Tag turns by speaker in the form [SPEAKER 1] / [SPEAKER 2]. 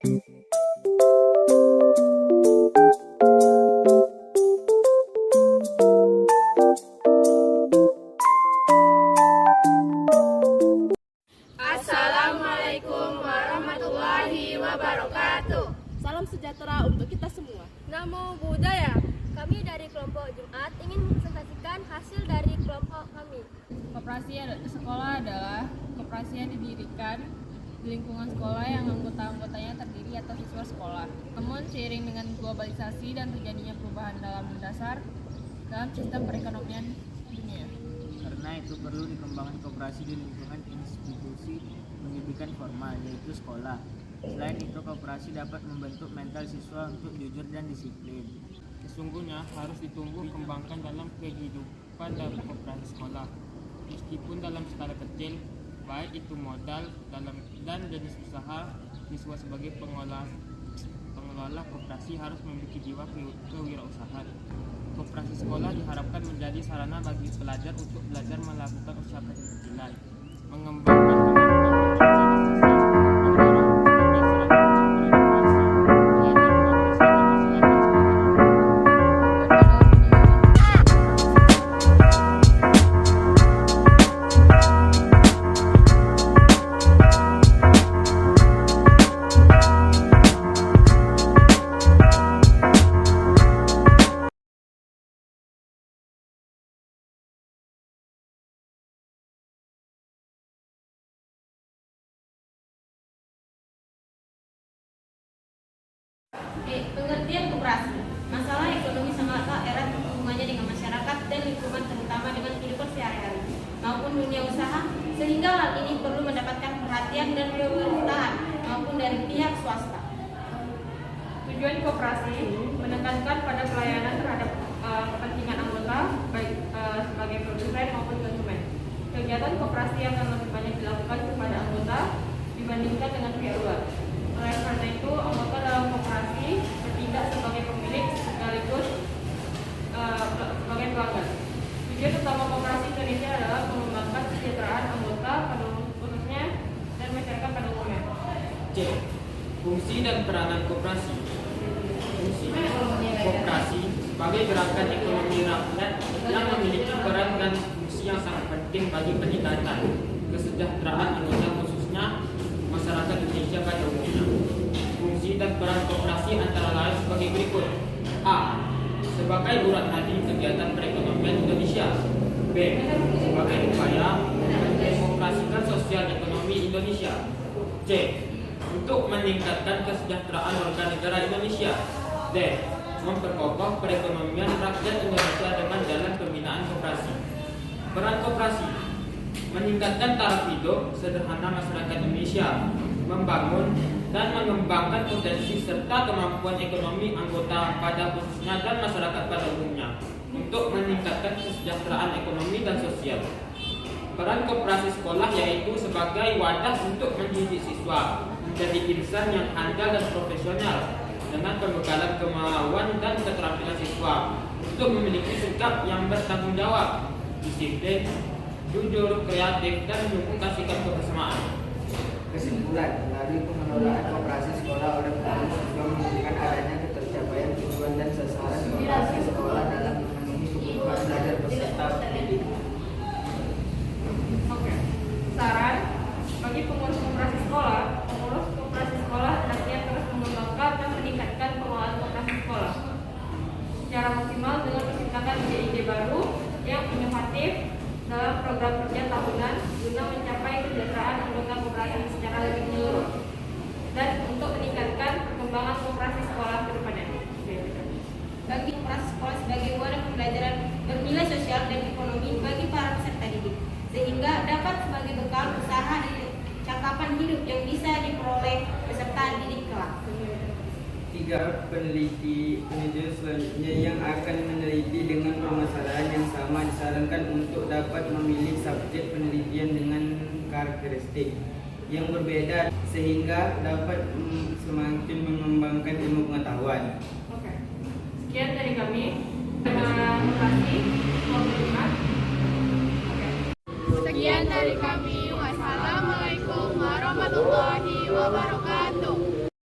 [SPEAKER 1] Assalamualaikum warahmatullahi wabarakatuh.
[SPEAKER 2] Salam sejahtera untuk kita semua.
[SPEAKER 1] Namo Buddhaya.
[SPEAKER 3] Kami dari kelompok Jumat ingin mempresentasikan hasil dari kelompok kami.
[SPEAKER 4] Koperasi sekolah adalah koperasi yang didirikan di lingkungan sekolah yang anggota-anggotanya terdiri atas siswa sekolah. Namun seiring dengan globalisasi dan terjadinya perubahan dalam mendasar dalam sistem perekonomian dunia.
[SPEAKER 5] Karena itu perlu dikembangkan koperasi di lingkungan institusi pendidikan formal, yaitu sekolah. Selain itu, koperasi dapat membentuk mental siswa untuk jujur dan disiplin.
[SPEAKER 6] Sesungguhnya harus ditumbuh kembangkan dalam kehidupan dalam koperasi sekolah. Meskipun dalam skala kecil, baik itu modal dan jenis usaha, siswa sebagai pengelola koperasi harus memiliki jiwa kewirausahaan. Koperasi sekolah diharapkan menjadi sarana bagi pelajar untuk belajar melakukan usaha kecil-kecilan, mengembangkan kemampuan organisasi, mendorong keberhasilan berinovasi, belajar menyelesaikan masalah dan sebagainya.
[SPEAKER 7] Pengertian koperasi. Masalah ekonomi sangatlah erat hubungannya dengan masyarakat dan lingkungan, terutama dengan kehidupan sehari-hari maupun dunia usaha, sehingga hal ini perlu mendapatkan perhatian dan pemerintahan maupun dari pihak swasta.
[SPEAKER 4] Tujuan koperasi menekankan pada pelayanan terhadap kepentingan anggota, baik sebagai produsen maupun konsumen. Kegiatan koperasi akan lebih banyak dilakukan kepada anggota dibandingkan dengan pihak luar. Oleh karena itu, anggota dalam koperasi bertindak sebagai pemilik sekaligus sebagai pelanggan. Tujuan utama koperasi Indonesia adalah mengembangkan kesejahteraan anggota pada khususnya dan masyarakat pada umumnya.
[SPEAKER 6] C. Fungsi dan peranan koperasi. Fungsi koperasi sebagai gerakan ekonomi rakyat yang memiliki peran dan fungsi yang sangat penting bagi peningkatan kesejahteraan anggota, khususnya masyarakat Indonesia pada umumnya. Fungsi dan peran koperasi antara lain sebagai berikut. A. Sebagai urat nadi kegiatan perekonomian Indonesia. B. Sebagai upaya mendemokrasikan sosial ekonomi Indonesia. C. Untuk meningkatkan kesejahteraan warga negara Indonesia. D. Memperkokoh perekonomian rakyat Indonesia dengan jalan pembinaan koperasi. Peran koperasi: meningkatkan taraf hidup sederhana masyarakat Indonesia, membangun dan mengembangkan potensi serta kemampuan ekonomi anggota pada khususnya dan masyarakat pada umumnya untuk meningkatkan kesejahteraan ekonomi dan sosial. Peran koperasi sekolah yaitu sebagai wadah untuk mendidik siswa menjadi insan yang handal dan profesional dengan pembekalan kemauan dan keterampilan siswa untuk memiliki sikap yang bertanggung jawab, disiplin, jujur, kreatif, dan mengkomunikasikan kebersamaan.
[SPEAKER 5] Kesimpulan, melalui pengelolaan koperasi sekolah oleh pengurus siswa menunjukkan adanya ketercapaian tujuan dan sasaran koperasi sekolah dalam memenuhi kebutuhan belajar peserta pendidik.
[SPEAKER 4] Oke. Saran bagi pengurus koperasi sekolah hendaknya terus mengembangkan dan meningkatkan pengelolaan koperasi sekolah secara maksimal dengan menciptakan ide-ide baru yang inovatif dalam program kerja tahunan guna mencapai kesejahteraan anggota koperasi secara lebih menyeluruh dan untuk meningkatkan perkembangan koperasi sekolah ke depannya.
[SPEAKER 7] Bagi koperasi sekolah sebagai wadah pembelajaran bernilai sosial dan ekonomi bagi para peserta didik, sehingga dapat sebagai bekal usaha di cakapan hidup yang bisa diperoleh peserta didik kelak.
[SPEAKER 5] 3. Peneliti selanjutnya yang akan meneliti dengan permasalahan yang sama disarankan untuk dapat memilih subjek penelitian dengan karakteristik yang berbeda sehingga dapat semakin mengembangkan ilmu pengetahuan.
[SPEAKER 4] Oke. Sekian dari kami.